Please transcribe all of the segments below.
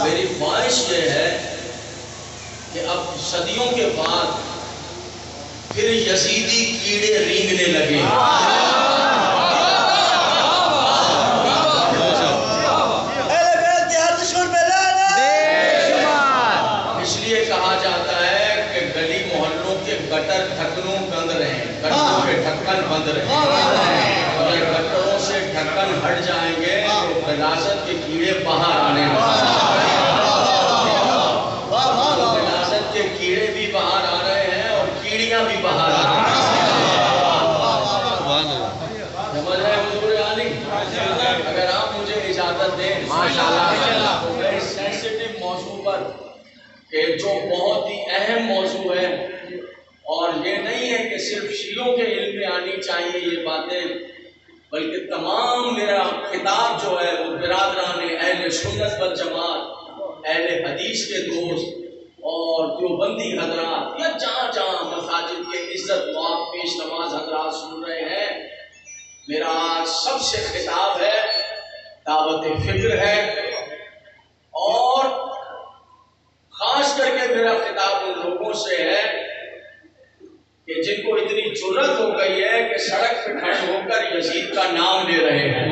میری خواہش یہ ہے کہ اب صدیوں کے بعد پھر یزیدی کیڑے رینگنے لگے. اس لیے کہا جاتا ہے کہ گلی محلوں کے گٹر ڈھکنوں بند رہیں، گٹروں کے ڈھکن بند رہیں. اگر گٹروں سے ڈھکن ہٹ جائیں گے تو غلاظت کے کیڑے باہر آنے لگیں. غلاظت کے کیڑے بھی باہر آ رہے ہیں اور کیڑیاں بھی باہر آ رہی ہیں. سمجھ رہے ہیں حضور علی؟ اگر آپ مجھے اجازت دیں تو میں اس سینسٹیو موضوع پر کہ جو بہت ہی اہم موضوع ہے، اور یہ نہیں ہے کہ صرف شیعوں کے علم میں آنی چاہیے یہ باتیں، بلکہ تمام میرا خطاب جو ہے وہ برادران اہل سنت والجماعت، اہل حدیث کے دوست اور دیوبندی حضرات یا جہاں جہاں مساجد کے عزت واب پیش نماز حضرات سن رہے ہیں، میرا آج سب سے خطاب ہے، دعوت فکر ہے. اور خاص کر کے میرا خطاب ان لوگوں سے ہے کہ جن کو اتنی جرت ہو گئی ہے کہ سڑک پہ کھڑے ہو کر یزید کا نام لے رہے ہیں.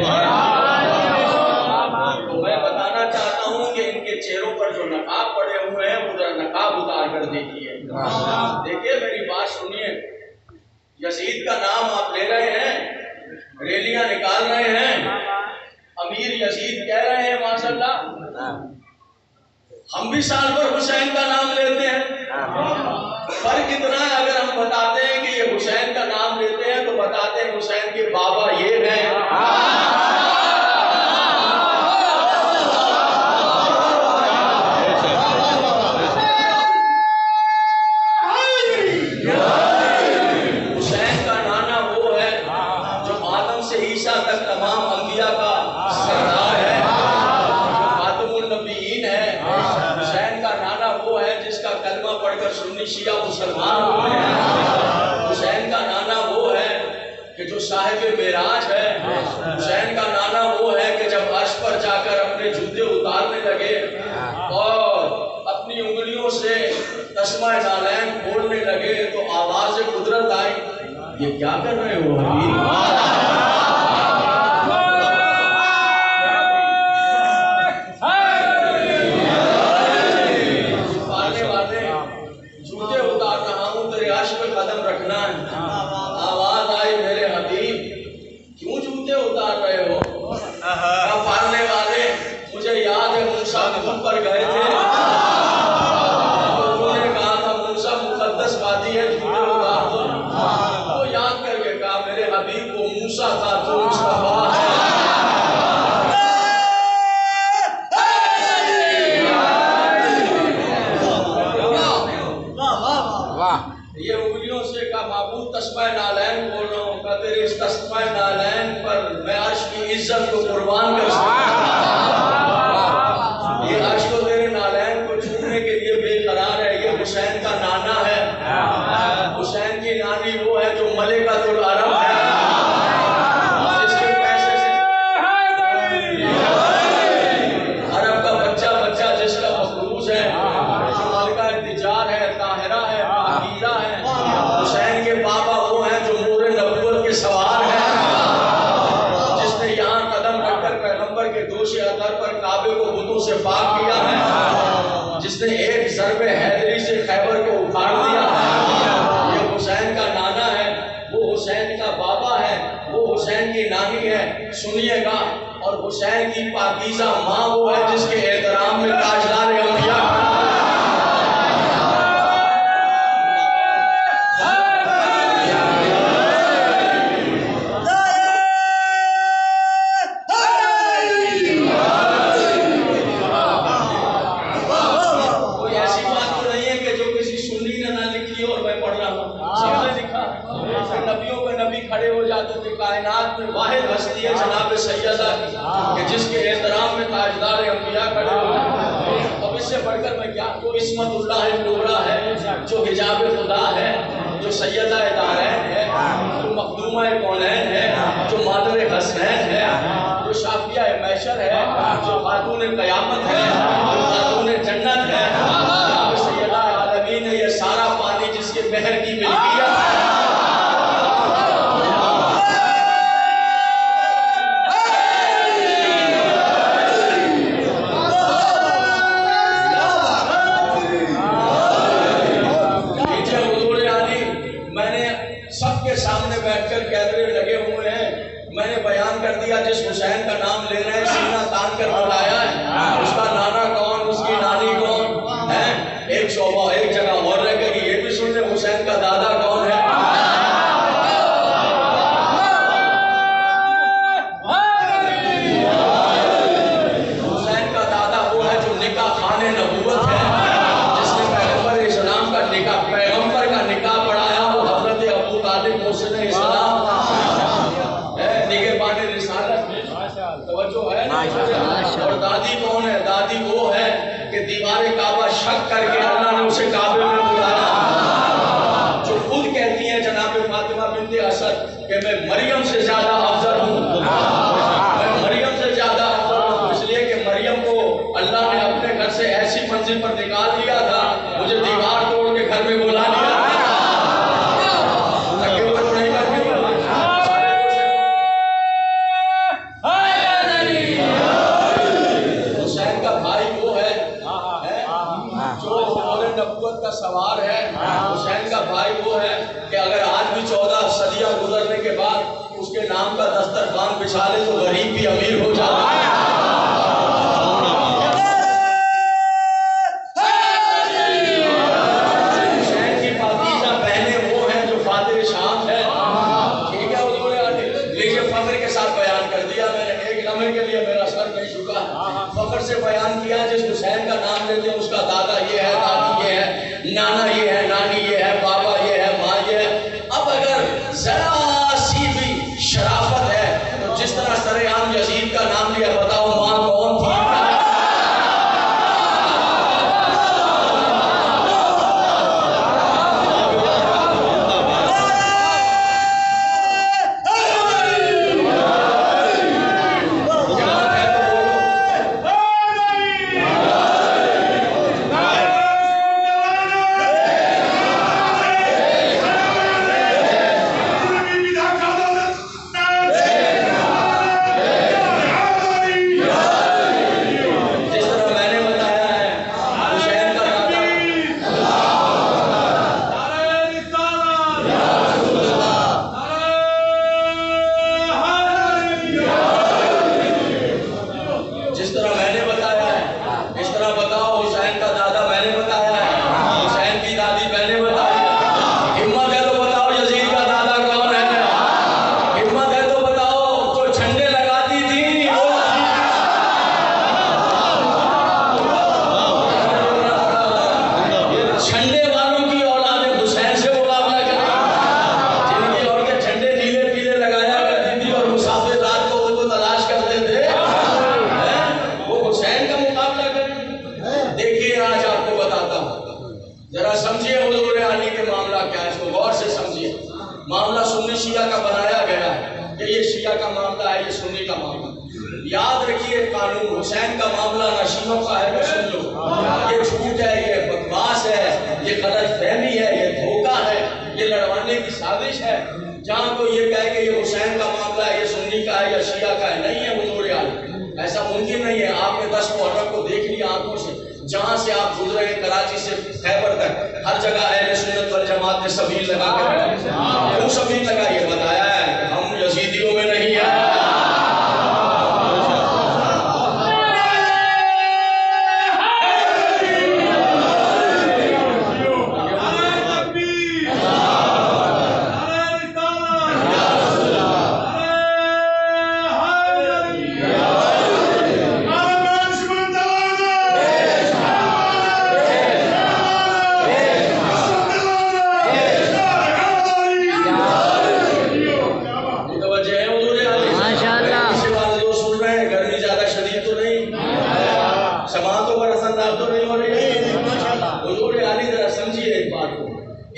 تو میں بتانا چاہتا ہوں کہ ان کے چہروں پر جو نقاب پڑے ہوئے ہیں وہ ذرا نقاب اتار کر دیکھیے. دیکھیے میری بات سنیے، یزید کا نام آپ لے رہے ہیں، ریلیاں نکال رہے ہیں، امیر یزید کہہ رہے ہیں ماشاء اللہ. ہم بھی سال پر حسین کا نام لیتے ہیں. فرق اتنا ہے اگر ہم بتاتے ہیں کہ یہ حسین کا نام لیتے ہیں تو بتاتے ہیں حسین کے بابا یہ ہیں. حسین کا نانا وہ ہے جو آدم سے عیسیٰ تک تمام انبیاء کا سردار ہے، خاتم النبیین ہے. حسین کا نانا وہ ہے جس کا کلمہ پڑھ کر سنی شیعہ مسلمان ہوئے ہیں. حسین کا نانا وہ ہے کہ جو صاحب معراج ہے. حسین کا نانا وہ ہے کہ جب عرش پر جا کر اپنے جوتے اتارنے لگے اور اپنی انگلیوں سے تسمہ نالین کھولنے لگے تو آواز قدرت آئی. یہ کیا کر رہے ہو حبیب؟ آواز آئی میرے حبیب کیوں جوتے اتار رہے ہو؟ پالنے والے مجھے یاد ہے موسیٰ دھوپ پر گئے تھے، انہوں نے کہا تھا موسیٰ مقدس وادی ہے جوتے اتار دو. وہ یاد کر کے کہا میرے حبیب وہ موسیٰ تھا تو مصطفیٰ ہے. یہ انگلیوں سے کہا معبود تسمہ نالین بول رہا ہوں، کہ تیرے اس تسمہ نالین پر میں عرش کی عزت کو قربان کر سکتا ہوں. یہ عرش کو تیرے نالین کو چھونے کے لیے بے قرار ہے. یہ حسین کا نانا ہے. حسین کی نانی وہ ہے جو ملکۃ العرب ہے، جس کے پیسے سے عرب کا بچہ بچہ جس کا مقروض ہے، جو ملکہ تجار ہے، طاہرہ ہے، عقیدہ ہے. حسین کے بابا وہ ہیں جو مور نبوت کے سوار ہیں، جس نے یہاں قدم رکھ کر پیغمبر کے دوش اثر پر کعبے کو بتوں سے پاک کیا ہے، جس نے ایک ضرب حیدری سے خیبر کو اکھاڑ دیا ہے. یہ حسین کا نانا ہے، وہ حسین کا بابا ہے، وہ حسین کی نانی ہے. سنیے گا. اور حسین کی پاکیزہ ماں وہ ہے جس کے احترام میں تاجدار انبیاء کائنات میں واحد ہستی ہے جناب سیدہ کی کہ جس کے احترام میں تاجدار انبیاء کھڑے ہوئے ہیں. اب اس سے بڑھ کر میں کیا، وہ عصمت اللہ الکبریٰ ہے جو حجاب خدا ہے، جو جو سیدہ دارین ہے، جو مخدومہ کونین ہے، جو مادر حسنین ہے، جو شافیہ محشر ہے، جو خاتون قیامت ہے، جو خاتون جنت ہے، جناب سیدہ عالمین ہے، یہ سارا پانی جس کے بحر کی ملکیت ہے۔ سب کے سامنے بیٹھ کر کیمرے لگے ہوئے ہیں، میں نے بیان کر دیا جس حسین کا نام لے رہے ہیں سینہ تان کر بتایا ہے، اس کا نانا کون، اس کی نانی کون ہے۔ ایک شعبہ ایک جگہ اور رہ گئی، یہ بھی سن لے حسین کا دادا کون ہے۔ حسین کا دادا وہ ہے جو نکاح خان نبوت ہے، جس نے پیغمبر اسلام کا نکاح، پیغمبر کا نکاح پڑھایا، وہ حضرت ابو طالب محسن اسلام نگہبان رسالت میں، توجہ ہے نا۔ اور دادی کون ہے؟ دادی وہ ہے کہ دیوار کعبہ شک کر کے اللہ نے اسے کعبے میں بلایا، جو خود کہتی ہیں جناب فاطمہ بنت اسد کہ میں مریم سے زیادہ افضل ہوں، میں مریم سے زیادہ افضل ہوں، اس لیے کہ مریم کو اللہ نے اپنے گھر سے ایسی منزل پر نکال دیا تھا، مجھے دیوار توڑ کے گھر میں بلا لیا۔ کا سوار ہے، حسین کا بھائی وہ ہے کہ اگر آج بھی 14 صدیاں گزرنے کے بعد اس کے نام کا دسترخوان بچھا لے تو غریب بھی امیر ہو جاتا ہے۔ حسین کی پاکیزہ بہنیں وہ ہیں جو فاتح شام ہے، ٹھیک ہے حضور علی، لیکن فخر کے ساتھ بیان کر دیا میں نے، ایک لمحے کے لیے میرا سر نہیں جھکا، فخر سے بیان کیا جس حسین کا نام لیتے ہیں اس کا دادا یہ ہے، دادی یہ ہے، نانا یہ ہے، نانی یہ ہے، بابا یہ ہے، ماں یہ ہے۔ اب اگر ذرا سی بھی شرافت ہے تو جس طرح سر عام یزید کا نام لیا، بتاؤ ماں کون تھی؟ معاملہ سنی شیعہ کا بنایا گیا ہے کہ یہ شیعہ کا معاملہ ہے، یہ سنی کا معاملہ۔ یاد رکھیے قانون حسین کا معاملہ نہ شیعوں کا ہے نہ سنیوں کا، یہ جھوٹ ہے، یہ بکواس ہے، یہ غلط فہمی ہے، یہ دھوکہ ہے، یہ لڑوانے کی سازش ہے۔ جہاں کوئی یہ کہے کہ یہ حسین کا معاملہ ہے، یہ سنی کا ہے یا شیعہ کا ہے، نہیں ہے حضور عالم، ایسا ممکن نہیں ہے۔ آپ نے 10 محرم کو دیکھ لیا آنکھوں سے، جہاں سے آپ گزرے ہیں کراچی سے خیبر تک، ہر جگہ اہل سنت والجماعت نے سبیل لگا کے کیوں سبیل لگا؟ یہ بتایا ہے کہ ہم یزیدیوں میں نہیں ہیں۔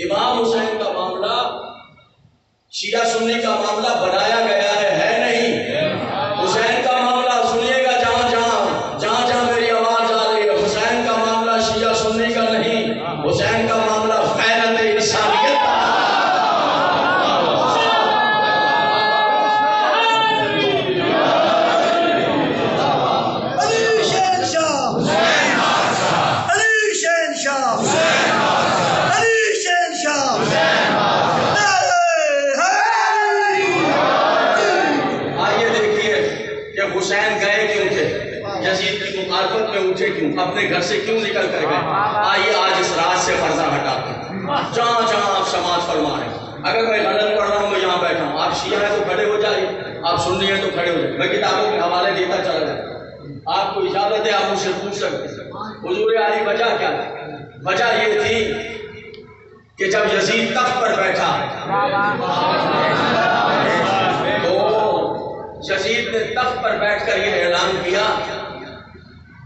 امام حسین کا معاملہ شیعہ سنی کا معاملہ بنایا گیا ہے نہیں. حسین کا معاملہ سنیے گا جہاں جہاں میری آواز آ رہی ہے. حسین کا معاملہ شیعہ سنی کا نہیں، حسین کا معاملہ غیرت انسانیت کا. حسین گئے کیوں تھے؟ یزید کی مخالفت میں اٹھے کیوں؟ اپنے گھر سے کیوں نکل کر گئے؟ آئیے آج اس رات سے پردہ ہٹاتے ہیں. جہاں آپ سماعت فرما رہے ہیں. اگر میں غلط پڑھ رہا ہوں میں یہاں بیٹھا ہوں، آپ شیعہ ہیں تو کھڑے ہو جائیے، آپ سنی ہیں تو کھڑے ہو جائیے. میں کتابوں کے حوالے دیتا چلا جائے. آپ کو اجازت ہے، آپ مجھ سے پوچھ سکتے ہیں حضور علی وجہ کیا تھی؟ وجہ یہ تھی کہ جب یزید تخت پر بیٹھا یزید نے تخت پر بیٹھ کر یہ اعلان کیا،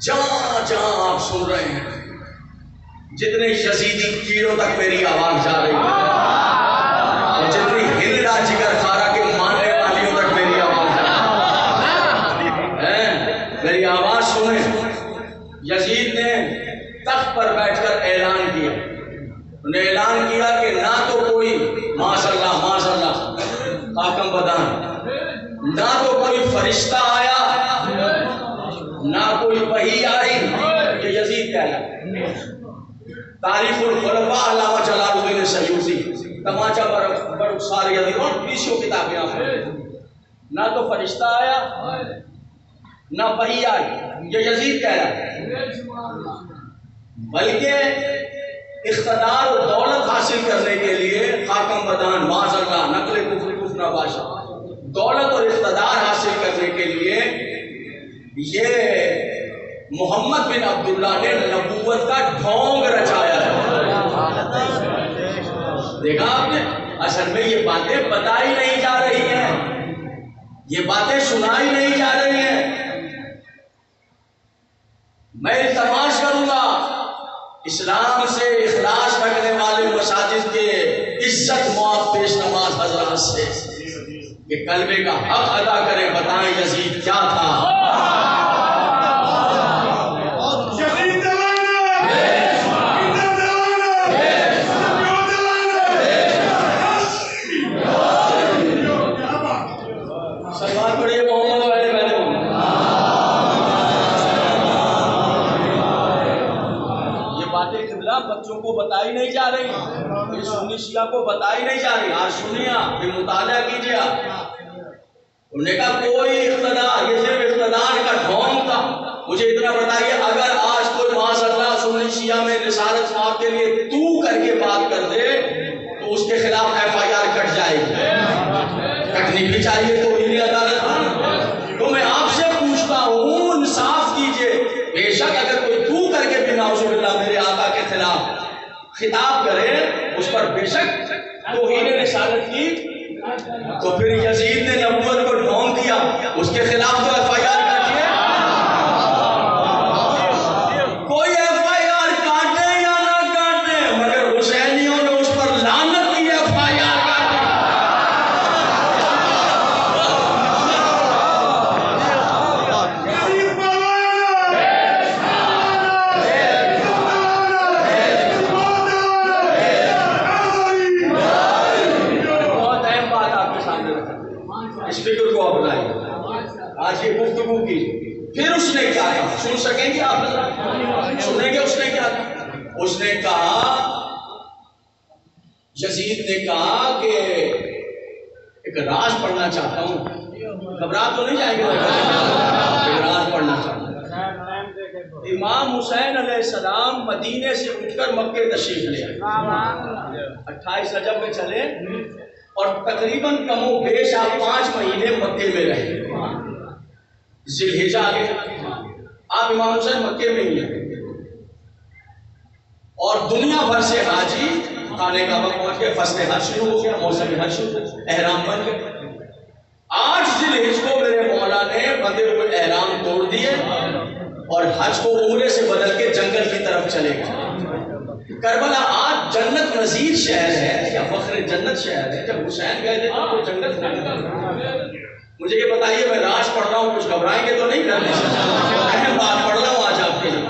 جہاں آپ سن رہے ہیں جتنے یزیدی کیڑوں تک میری آواز جا رہی ہے، اور جتنی ہندرا جگر خارا کے ماننے والیوں تک میری آواز جا رہی ہے، میری آواز سنیں. یزید نے تخت پر بیٹھ کر اعلان کیا. انہوں نے اعلان کیا کہ نہ تو کوئی ماشاء اللہ حاکم بدان، نہ تو کوئی فرشتہ آیا، نہ کوئی وحی آئی. یہ یزید کہلاتا. تاریخ الخلفاء علامہ جلال الدین سیوطی تماچا پر سارے یزید اور 20 کتابیں آپ ہیں. نہ تو فرشتہ آیا نہ وحی آئی. یہ یزید کہلاتا. بلکہ اقتدار و دولت حاصل کرنے کے لیے حاکم بدان معاذ اللہ نقل کفر بادشاہ دولت اور اقتدار حاصل کرنے کے لیے یہ محمد بن عبداللہ نے نبوت کا ڈھونگ رچایا ہے. دیکھا آپ نے؟ اصل میں یہ باتیں بتائی نہیں جا رہی ہیں، یہ باتیں سنائی نہیں جا رہی ہیں. میں التماس کروں گا اسلام سے اخلاص رکھنے والے مساجد کے عزت معاف پیش نماز حضرات سے کہ کلمے کا حق ادا کریں. بتائیں یزید کیا تھا؟ سلوات پڑھیے محمد والے بہنوں. یہ باتیں قبلہ بچوں کو بتائی نہیں جا رہی، یہ سنی شیعہ کو بتائی نہیں جا رہی. آج سنیے، یہ مطالعہ کیجیے. انہوں نے کہا کوئی اقتدار، یہ صرف اقتدار کا ڈھونگ تھا. مجھے اتنا بتائیے، اگر آج کوئی معاذ اللہ سنی شیعہ میں رسالت صاحب کے لیے تو کر کے بات کر دے تو اس کے خلاف FIR کٹ جائے گی. کٹنی بھی چاہیے تو انہیں عدالت میں. تو میں آپ سے پوچھتا ہوں انصاف کیجیے. بے شک اگر کوئی تو کر کے بھی نعوذ باللہ میرے آقا کے خلاف خطاب کرے، اس پر بے شک توہین رسالت کی، تو پھر یزید نے نبوت کو ڈھونگ دیا، اس کے خلاف تو FIR کاٹیے. کوئی FIR کاٹے یا نہ کاٹے، مگر حسینیوں نے اس پر لعنت کی FIR کاٹی. اس فکر کو اپنائیے. آج یہ گفتگو کی. پھر اس نے کیا کہا؟ سن سکیں گے آپ؟ سنیں گے اس نے کیا کہا؟ اس نے کہا، یزید نے کہا کہ ایک راز پڑھنا چاہتا ہوں. گھبرا تو نہیں جائیں گے؟ ایک راز پڑھنا چاہتا ہوں. امام حسین علیہ السلام مدینے سے اٹھ کر مکے تشریف لے آئے. 28 رجب میں چلے اور تقریباً کم و بیش آپ 5 مہینے مکے میں رہے. ذی الحجہ آ گئے، آپ امام حسین مکے میں ہی ہیں، اور دنیا بھر سے حاجی آنے کا وقت پہنچ گیا. فصل حج شروع ہو گیا، موسم حج شروع، احرام بن گئے. 8 ذی الحجہ کو میرے مولا نے بندے ہوئے احرام توڑ دیے اور حج کو عمرے سے بدل کے جنگل کی طرف چلے گئے. کربلا آج جنت نظیر شہر ہے یا فخر جنت شہر ہے. جب حسین گئے تھے تو جنت تھا. مجھے یہ بتائیے میں راز پڑھ رہا ہوں, کچھ گھبرائیں گے تو نہیں؟ اہم بات پڑھ رہا ہوں آج آپ کے لیے,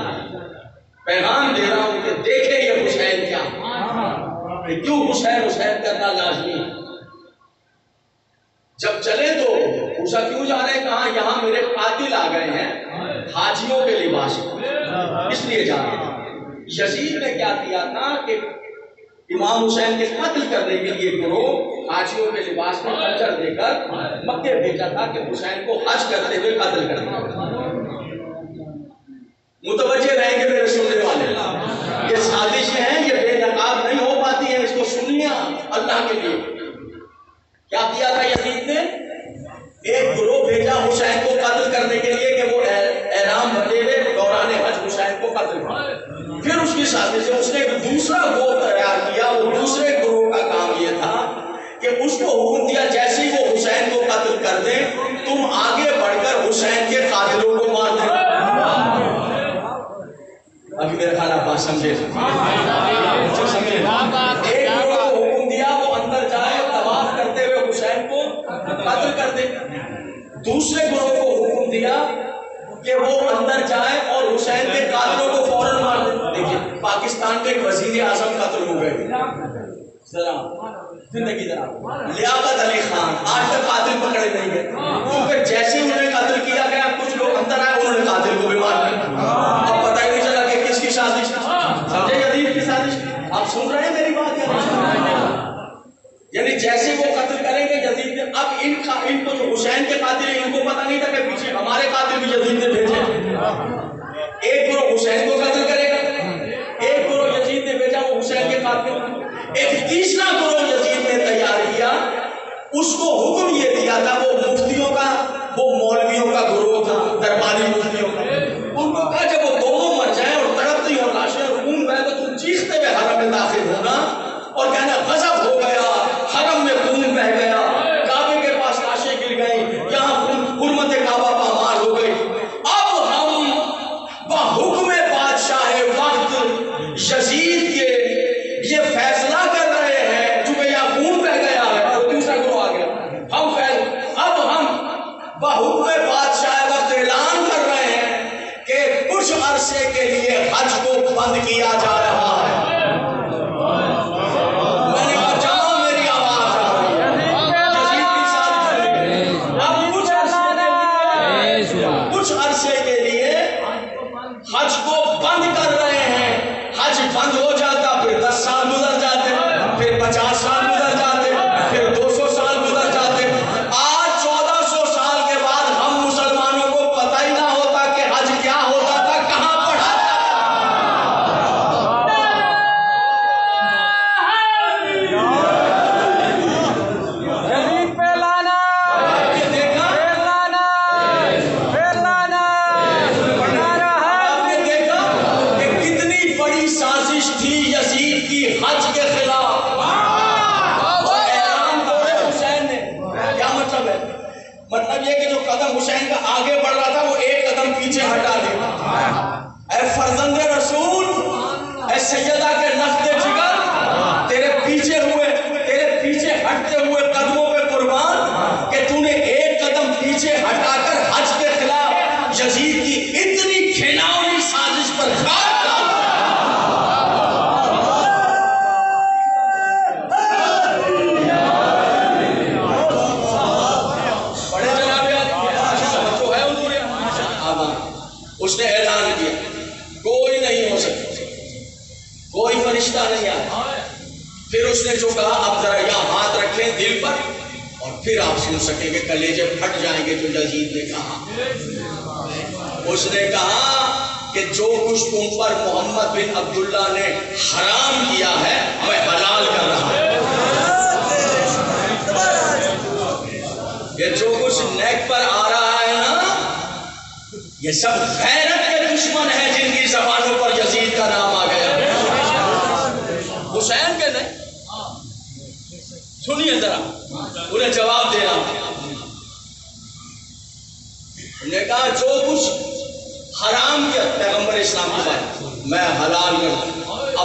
پیغام دے رہا ہوں کہ دیکھیں یہ حسین کیا, کیوں حسین حسین کرنا لازمی. جب چلے تو پوچھا کیوں جا رہے ہیں, کہاں یہاں میرے قاتل آ گئے ہیں حاجیوں کے لباس میں, اس لیے جا رہے ہیں. یزید نے کیا کیا تھا کہ امام حسین کے قتل کرنے کے لیے گروہ حاجیوں کے لباس میں خنجر دے کر مکے بھیجا تھا کہ حسین کو حج کرتے ہوئے قتل کر دیا. متوجہ رہیں گے میرے سننے والے, یہ سازشیں ہیں, یہ بے نقاب نہیں ہو پاتی ہیں, اس کو سنیے اللہ کے لیے. کیا کیا تھا یزید نے؟ ایک گروہ بھیجا حسین کو قتل کرنے کے لیے کہ وہ احرام بندے ہوئے دوران حج حسین کو قتل کرے. پھر اس کی سازش سے اس نے ایک دوسرا گروہ تیار کیا. وہ دوسرے گروہ کا کام یہ تھا کہ اس کو حکم دیا جیسے ہی وہ حسین کو قتل کر دیں تم آگے بڑھ کر حسین کے قاتلوں کو مار دیں. ابھی میرا خیال آپ بات سمجھے. ایک گروہ کو حکم دیا وہ اندر جائے طواف کرتے ہوئے حسین کو قتل کر دے. دوسرے گروہ کو حکم دیا کہ وہ اندر جائے اور حسین کے قاتلوں کو فوراً مار دے. دیکھیے پاکستان کے وزیر اعظم قتل ہو گئے ذرا زندگی ذرا لیاقت علی خان آج تک قاتل پکڑے نہیں گئے, کیونکہ جیسے انہوں نے قتل کیا گیا کچھ لوگ اندر آئے انہوں نے قاتل کو بھی مار دیا. اب پتہ ہی نہیں چلا کہ کس کی سازش تھی. سمجھے یزید کی سازش. آپ سن رہے ہیں میری بات یعنی جیسے وہ قتل کریں گے یزید نے, اب ان کو جو حسین کے قاتل ہیں ان کو پتہ نہیں تھا کہ پیچھے ہمارے قاتل بھی یزید نے بھیجے. ایک گروہ حسین کو قتل کرے گا, ایک گروہ یزید نے بھیجا وہ حسین کے قاتل. ایک تیسرا گروہ یزید نے تیار کیا, اس کو حکم یہ دیا تھا, وہ مفتیوں کا وہ مولویوں کا گروہ تھا, درباری مفتیوں کا. ان کو کہا جب وہ دونوں مر جائیں اور تڑپتی ہو لاشیں اور خون بہے تو تم چیختے ہوئے حرم میں داخل ہونا اور کہنا غضب ہو گیا, حرم میں خون بہ گیا, کعبے کے پاس لاشیں گر گئیں, یہاں حرمت کعبہ پامال ہو گئی. اب ہم بحکم بادشاہ وقت یزید کے یہ فیصلہ کر رہے ہیں چونکہ یہاں خون بہ گیا ہے اور دوسرا گروہ آ گیا. اب ہم بحکم بادشاہ وقت اعلان کر رہے ہیں کہ کچھ عرصے کے لیے حج کو بند کیا جا رہا ہے. میں نے کہا جہاں میری آواز آ رہی ہے اب کچھ عرصے کے لیے حج کو بند کر رہے ہیں. حج بند ہو جاتا پھر 10 سال گزر جاتے, پھر 50 سال گزر جاتے, پھر 200 سال گزر جاتے. آج 1400 سال کے بعد ہم مسلمانوں کو پتہ ہی نہ ہوتا کہ حج کیا ہوتا تھا, کہاں پڑھا مطلب یہ کہ جو قدم حسین کا آگے بڑھ رہا تھا وہ ایک قدم پیچھے ہٹا دے. اے فرزند رسول, اے سیدہ کے نقد جگر, تیرے پیچھے ہٹتے ہوئے قدموں پہ قربان کہ تو نے ایک قدم پیچھے ہٹا کر حج کے خلاف یزید کی اتنی گھناؤنی سازش پر خاک ڈال. اس نے اعلان کیا کوئی نہیں ہو سکتا, کوئی فرشتہ نہیں آیا. پھر اس نے جو کہا اب ذرا یہاں ہاتھ رکھیں دل پر اور پھر آپ سن سکیں گے, کلیجے پھٹ جائیں گے. جو یزید نے کہا, اس نے کہا کہ جو کچھ تم پر محمد بن عبداللہ نے حرام کیا ہے میں حلال کر رہا ہوں. یہ جو کچھ نیک پر آ رہا ہے نا, یہ سب غیرت کے دشمن ہیں جن کی زبانوں پر یزید کا نام آ گیا. حسین کے نہیں, سنیے ذرا انہیں جواب دینا. انہوں نے کہا جو کچھ حرام کیا پیغمبر اسلام کے بعد میں حلال کرتا ہوں.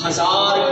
1000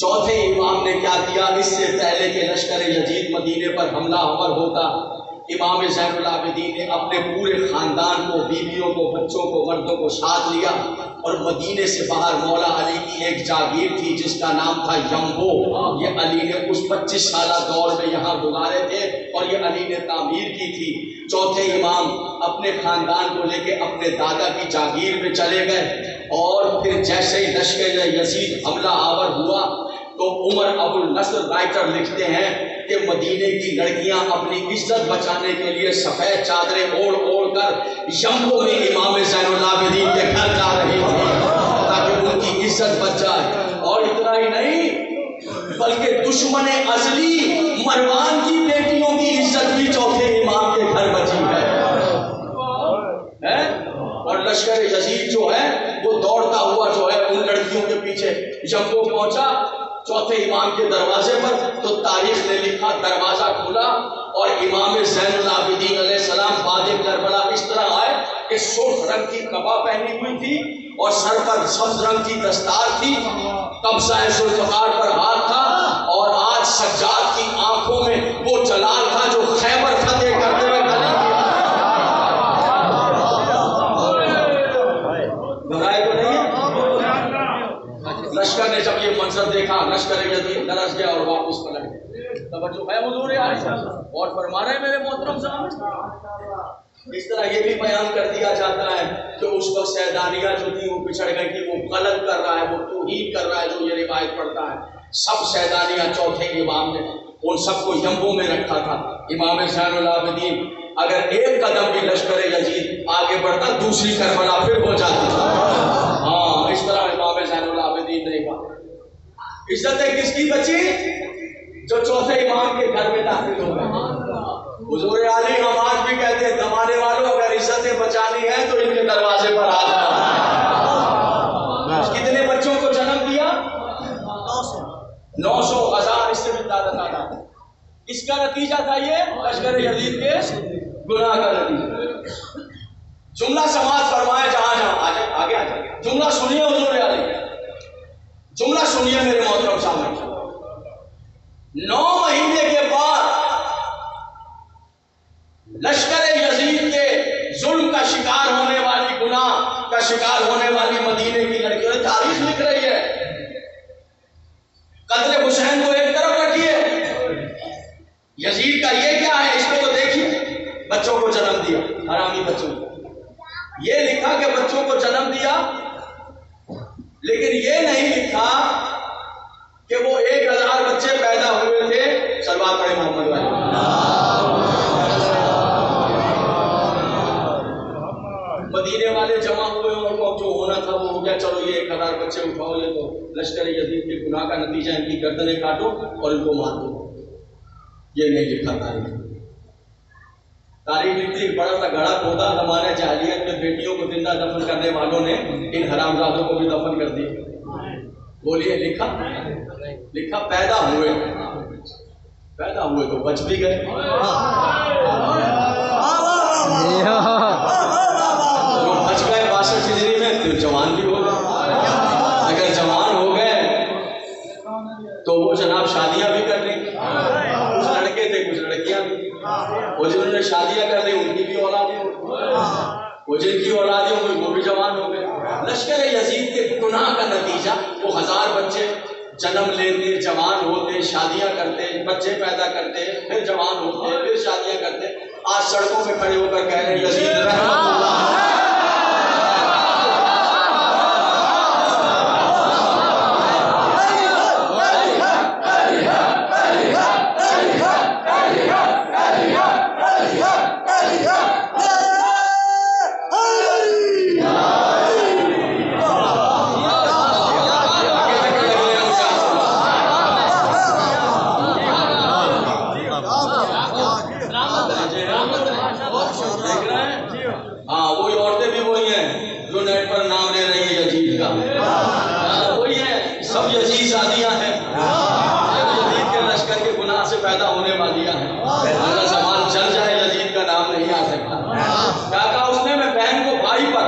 چوتھے امام نے کیا کیا؟ اس سے پہلے کہ لشکر یزید مدینے پر حملہ آور ہوتا، امام زین العابدین نے اپنے پورے خاندان کو، بیویوں کو، بچوں کو، مردوں کو ساتھ لیا اور مدینے سے باہر مولا علی کی ایک جاگیر تھی جس کا نام تھا یمبو، یہ علی نے اس 25 سالہ دور میں یہاں گزارے تھے اور یہ علی نے تعمیر کی تھی۔ چوتھے امام اپنے خاندان کو لے کے اپنے دادا کی جاگیر میں چلے گئے اور پھر جیسے ہی لشکر یزید حملہ آور ہوا تو عمر ابو النصر رائٹر لکھتے ہیں کہ مدینے کی لڑکیاں اپنی عزت بچانے کے لیے سفید چادریں اوڑھ کر یمبو میں امام زین العابدین کے گھر جا رہی تھی تاکہ ان کی عزت بچ جائے۔ اور اتنا ہی نہیں بلکہ دشمن ازلی مروان کی بیٹیوں کی عزت بھی چوتھے امام کے گھر بچی ہے۔ اور لشکر یزید جو ہے وہ دوڑتا ہوا جو ہے ان لڑکیوں کے پیچھے یمبو پہنچا چوتھے امام کے دروازے پر، تو تاریخ نے لکھا دروازہ کھلا اور امام زین العابدین علیہ السلام باد کربلا اس طرح آئے کہ سرخ رنگ کی قبا پہنی ہوئی تھی اور سر پر سبز رنگ کی دستار تھی، قبضہ ذوالفقار پر ہاتھ تھا اور آج سجاد کی آنکھوں میں وہ جلال تھا جو خیبر فتح کرتے ہوئے لشکر نے جب یہ منظر دیکھا، لشکر یزید درس گیا اور واپس پلٹ گیا۔ توجہ ہے حضور عائشہ اور فرما رہے ہیں میرے محترم صاحب۔ اس طرح یہ بھی بیان کر دیا جاتا ہے کہ اس وقت سیدانیہ جو تھی وہ بچھڑ گئی تھی، وہ غلط کر رہا ہے، وہ توہین کر رہا ہے جو یہ روایت پڑھتا ہے۔ سب سیدانیہ چوتھے امام نے ان سب کو یمبو میں رکھا تھا۔ امام زین العابدین اگر ایک قدم بھی لشکر یزید آگے بڑھتا دوسری کربلا پھر ہو جاتی تھی۔ ہاں اس طرح امام زین العابدین نے کہا عزتیں کس کی بچی؟ جو چوتھے امام کے گھر میں داخل ہو گئے۔ حضور علی ہم آج بھی کہتے ہیں زمانے والوں اگر عزتیں بچانی ہیں تو ان کے دروازے پر آ جاؤ۔ کتنے بچوں کو جنم دیا؟ 900 1000 اس سے بھی زیادہ تعداد۔ اس کا نتیجہ تھا یہ لشکر یزید کے گناہ کا نتیجہ۔ جملہ سماعت فرمائے جہاں جہاں آگے آ جائے جملہ سنیے حضور علی، جملہ سنیے میرے محترم سامنے۔ 9 مہینے کے بعد لشکر یزید کے ظلم کا شکار ہونے والی، گناہ کا شکار ہونے والی مدینے کی لڑکیوں نے تاریخ لکھ رہی ہے۔ قتل حسین کو ایک طرف رکھیے، یزید کا یہ کیا ہے اس کو تو دیکھیے، بچوں کو جنم دیا، حرامی بچوں کو۔ یہ لکھا کہ بچوں کو جنم دیا، لیکن یہ نہیں لکھا کہ وہ 1000 بچے پیدا ہوئے تھے۔ صلوات پڑھیں محمد والے۔ مدینے والے جمع ہوئے اور جو ہونا تھا وہ ہو گیا، چلو یہ 1000 بچے اٹھاؤ، یہ تو لشکر یزید کے گناہ کا نتیجہ، ان کی گردنیں کاٹو اور ان کو مار دو۔ یہ نہیں لکھا تاریخ۔ تاریخ لکھتی بڑا سا گڑھا کھودا زمانہ جاہلیت میں بیٹیوں کو زندہ دفن کرنے والوں نے ان حرامزادوں کو بھی دفن کر دیا۔ بولیے لکھا؟ لکھا پیدا ہوئے تو بچ بھی گئے، جو بچ گئے 62 ہجری میں تو جوان بھی ہو گئے۔ اگر جوان ہو گئے تو وہ جناب شادیاں بھی کر لیں، کچھ لڑکے تھے کچھ لڑکیاں بھی، وہ جنہوں نے شادیاں کر لی ان کی بھی اولادیں ہو گئی، وہ جن کی اولادیں ہوئی وہ بھی جوان ہو گئے۔ لشکر یزید کے گناہ کا نتیجہ وہ 1000 بچے جنم لیتے، جوان ہوتے، شادیاں کرتے، بچے پیدا کرتے، پھر جوان ہوتے، پھر شادیاں کرتے، آج سڑکوں پہ کھڑے ہو کر کہہ رہے ہیں یزید رحمت اللہ۔ ہاں وہی عورتیں بھی وہی ہیں جو نیٹ پر نام لے رہی ہیں یزید کا، وہی ہیں، سب یزید شادیاں ہیں، یزید کے لشکر کے گناہ سے پیدا ہونے والیاں ہیں۔ اگر زمان چل جائے یزید کا نام نہیں آ سکتا۔ کیا کہا اس نے؟ میں بہن کو بھائی پر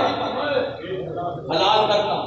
حلال کرتا ہوں،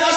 10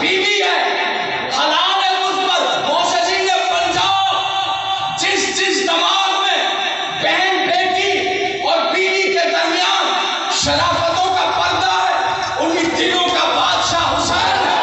بیوی ہے، حلال ہے مجھ پر، موسیقی نے بن جاؤ۔ جس دماغ میں بہن بیٹی اور بیوی کے درمیان شرافتوں کا پردہ ہے، ان کی دلوں کا بادشاہ حسین ہے۔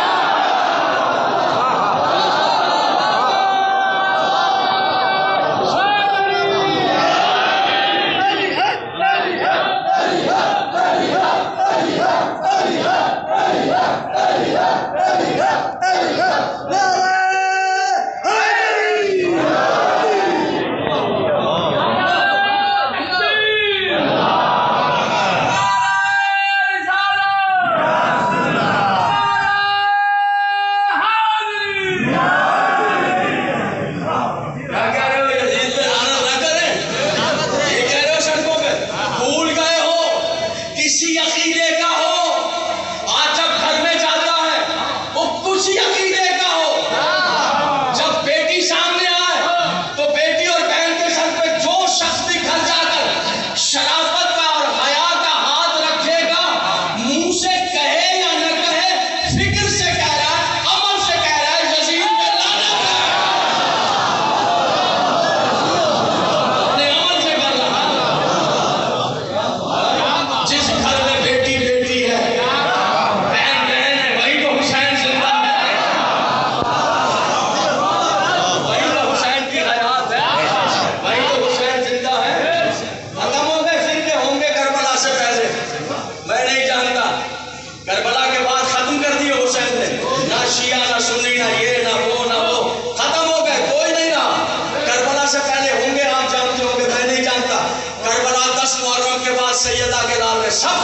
سیدہ کے لال میں سب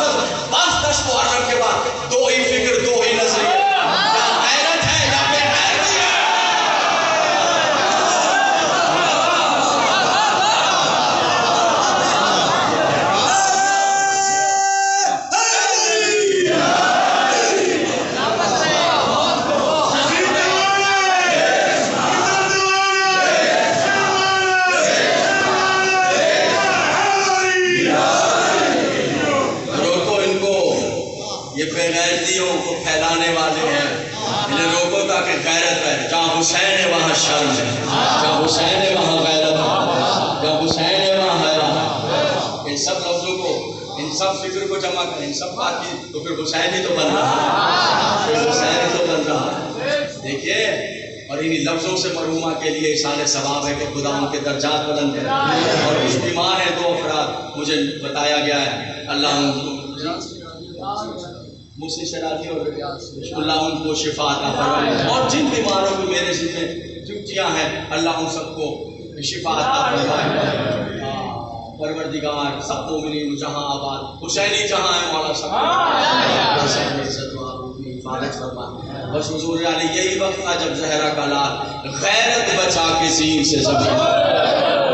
بس 10 محرم کے بعد دو ہی فکر، دو ہی نظریے، یا غیرت ہے یا بے غیرتی ہے۔ غیرتیوں کو پھیلانے والے ہیں، انہیں روکو تاکہ غیرت ہے۔ جہاں حسین ہے وہاں شرم ہے، جہاں حسین ہے وہاں غیرت ہے، جہاں حسین ہے وہاں حیا ہے۔ ان سب لفظوں کو، ان سب فکر کو جمع کریں، ان سب بات کی تو پھر حسین ہی تو بن رہا ہے، پھر حسین ہی تو بن رہا ہے۔ دیکھیے، اور انہی لفظوں سے مرحومہ کے لیے اِشارِ ثواب ہے کہ خدا ان کے درجات بلند کرے۔ اور کچھ بیمار ہیں 2 افراد، مجھے بتایا گیا ہے، اللہ ان کو مجھ سے شرارتی اور اللہ ان کو شفا عطا فرمائے، اور جن بیماروں کو میرے ذمہ ڈیوٹیاں ہیں اللہ ان سب کو شفا عطا فرمائے۔ پروردگار سب مومنین جہاں آباد، حسینی جہاں ہے مولا سب کو حسین عزت و آبرو کی حفاظت فرمائے۔ بس حضور علی یہی وقت تھا جب زہرا کا لال غیرت بچا کے سین سے زمین